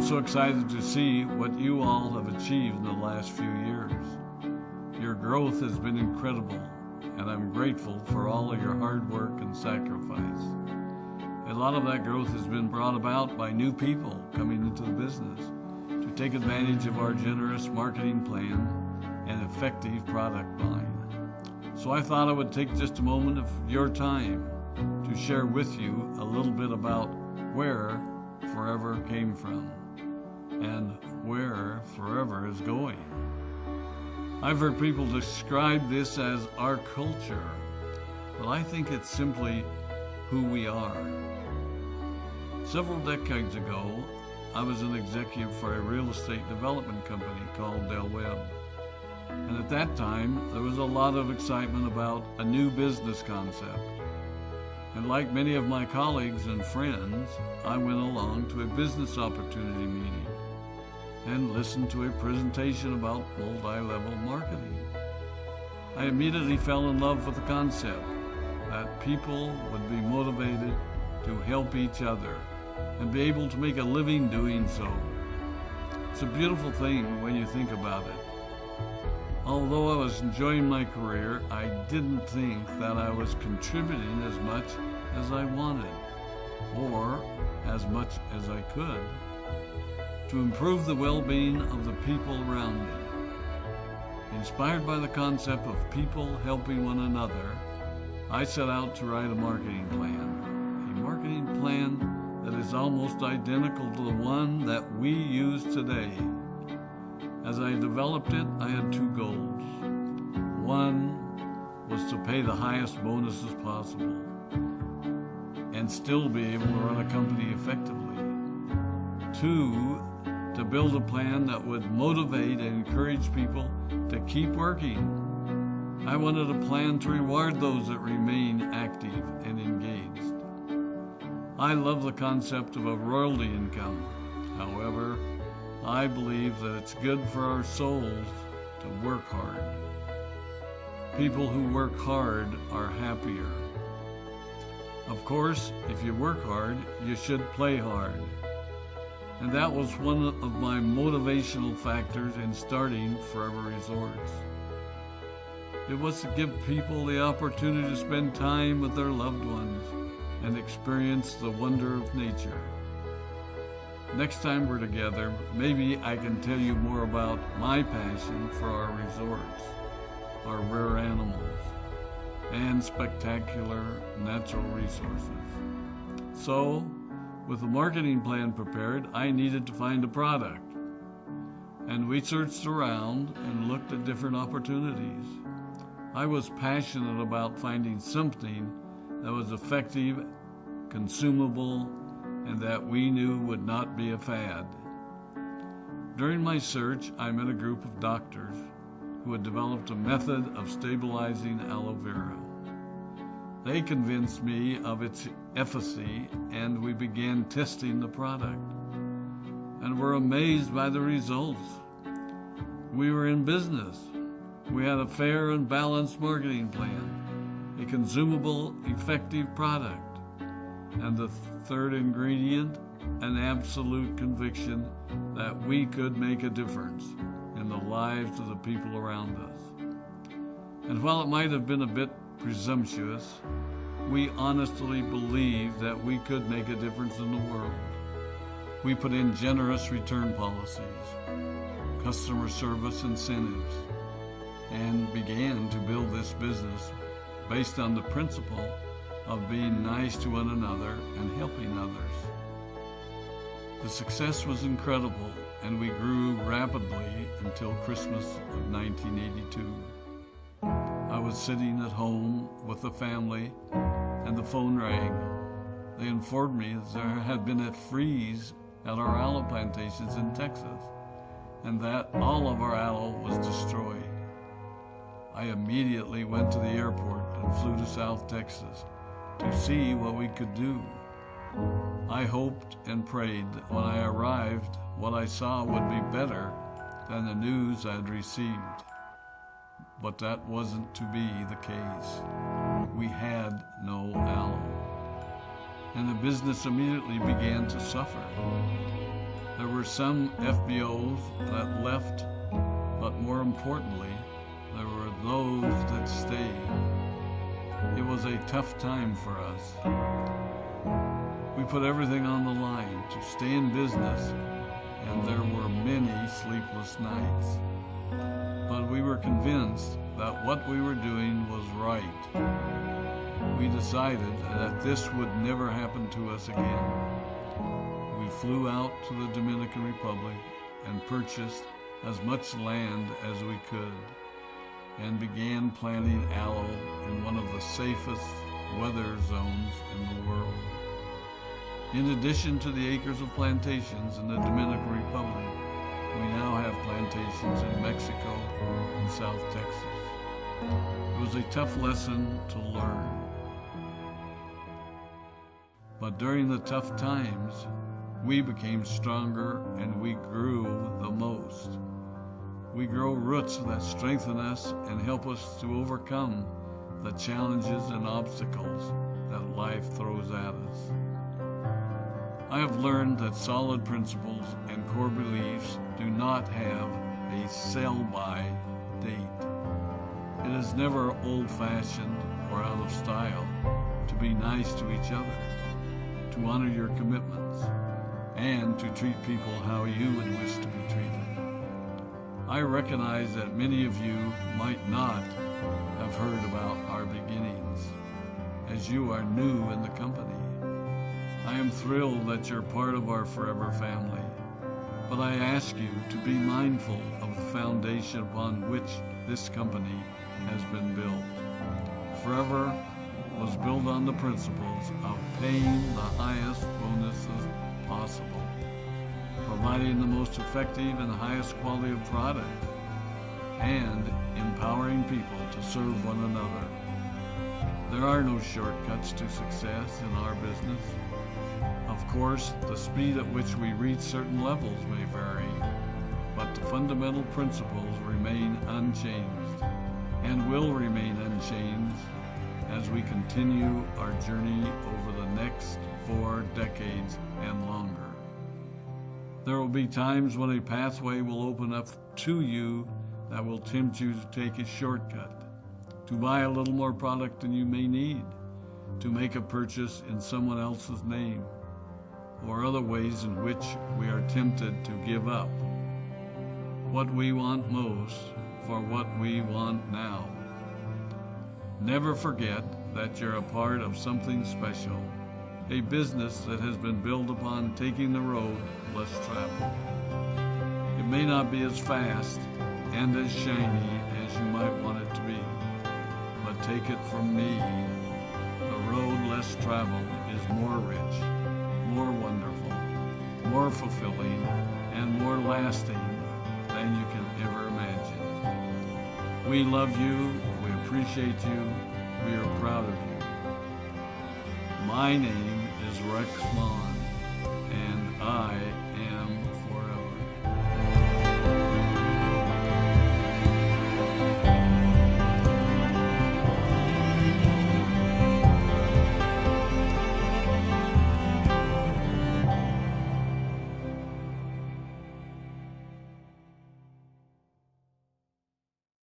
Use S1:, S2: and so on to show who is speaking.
S1: I'm so excited to see what you all have achieved in the last few years. Your growth has been incredible, and I'm grateful for all of your hard work and sacrifice. A lot of that growth has been brought about by new people coming into the business to take advantage of our generous marketing plan and effective product line. So I thought I would take just a moment of your time to share with you a little bit about where Forever came from and where Forever is going. I've heard people describe this as our culture, but I think it's simply who we are. Several decades ago, I was an executive for a real estate development company called Del Webb. And at that time, there was a lot of excitement about a new business concept. And like many of my colleagues and friends, I went along to a business opportunity meeting and listened to a presentation about multi-level marketing. I immediately fell in love with the concept that people would be motivated to help each other and be able to make a living doing so. It's a beautiful thing when you think about it. Although I was enjoying my career, I didn't think that I was contributing as much as I wanted, or as much as I could, to improve the well-being of the people around me. Inspired by the concept of people helping one another, I set out to write a marketing plan that is almost identical to the one that we use today. As I developed it, I had two goals. One was to pay the highest bonuses possible and still be able to run a company effectively. Two, to build a plan that would motivate and encourage people to keep working. I wanted a plan to reward those that remain active and engaged. I love the concept of a royalty income. However, I believe that it's good for our souls to work hard. People who work hard are happier. Of course, if you work hard, you should play hard. And that was one of my motivational factors in starting Forever Resorts. It was to give people the opportunity to spend time with their loved ones and experience the wonder of nature. Next time we're together, maybe I can tell you more about my passion for our resorts, our rare animals, and spectacular natural resources. So, with the marketing plan prepared, I needed to find a product. And we searched around and looked at different opportunities. I was passionate about finding something that was effective, consumable, and that we knew would not be a fad. During my search, I met a group of doctors who had developed a method of stabilizing aloe vera. They convinced me of its efficacy, and we began testing the product, and were amazed by the results. We were in business. We had a fair and balanced marketing plan, a consumable, effective product, and the third ingredient, an absolute conviction that we could make a difference in the lives of the people around us. And while it might have been a bit presumptuous, we honestly believed that we could make a difference in the world. We put in generous return policies, customer service incentives, and began to build this business based on the principle of being nice to one another and helping others. The success was incredible, and we grew rapidly until Christmas of 1982. I was sitting at home with the family, and the phone rang. They informed me that there had been a freeze at our aloe plantations in Texas, and that all of our aloe was destroyed. I immediately went to the airport and flew to South Texas to see what we could do. I hoped and prayed that when I arrived, what I saw would be better than the news I'd received. But that wasn't to be the case. We had no aloe, and the business immediately began to suffer. There were some FBOs that left, but more importantly, there were those that stayed. It was a tough time for us. We put everything on the line to stay in business, and there were many sleepless nights. But we were convinced that what we were doing was right. We decided that this would never happen to us again. We flew out to the Dominican Republic and purchased as much land as we could, and began planting aloe in one of the safest weather zones in the world. In addition to the acres of plantations in the Dominican Republic, we now have plantations in Mexico and South Texas. It was a tough lesson to learn. But during the tough times, we became stronger and we grew the most. We grow roots that strengthen us and help us to overcome the challenges and obstacles that life throws at us. I have learned that solid principles and core beliefs do not have a sell-by date. It is never old-fashioned or out of style to be nice to each other, to honor your commitments, and to treat people how you would wish to be treated. I recognize that many of you might not have heard about our beginnings, as you are new in the company. I am thrilled that you're part of our forever family, but I ask you to be mindful of the foundation upon which this company has been built. Forever was built on the principles of paying the highest bonuses possible, providing the most effective and highest quality of product, and empowering people to serve one another. There are no shortcuts to success in our business. Of course, the speed at which we reach certain levels may vary, but the fundamental principles remain unchanged and will remain unchanged as we continue our journey over the next 4 decades and longer. There will be times when a pathway will open up to you that will tempt you to take a shortcut, to buy a little more product than you may need, to make a purchase in someone else's name, or other ways in which we are tempted to give up what we want most for what we want now. Never forget that you're a part of something special, a business that has been built upon taking the road less traveled. It may not be as fast and as shiny as you might want it to be, but take it from me, the road less traveled is more rich, more wonderful, more fulfilling, and more lasting than you can ever imagine. We love you, we appreciate you, we are proud of you. My name is Rex Maughan, and I am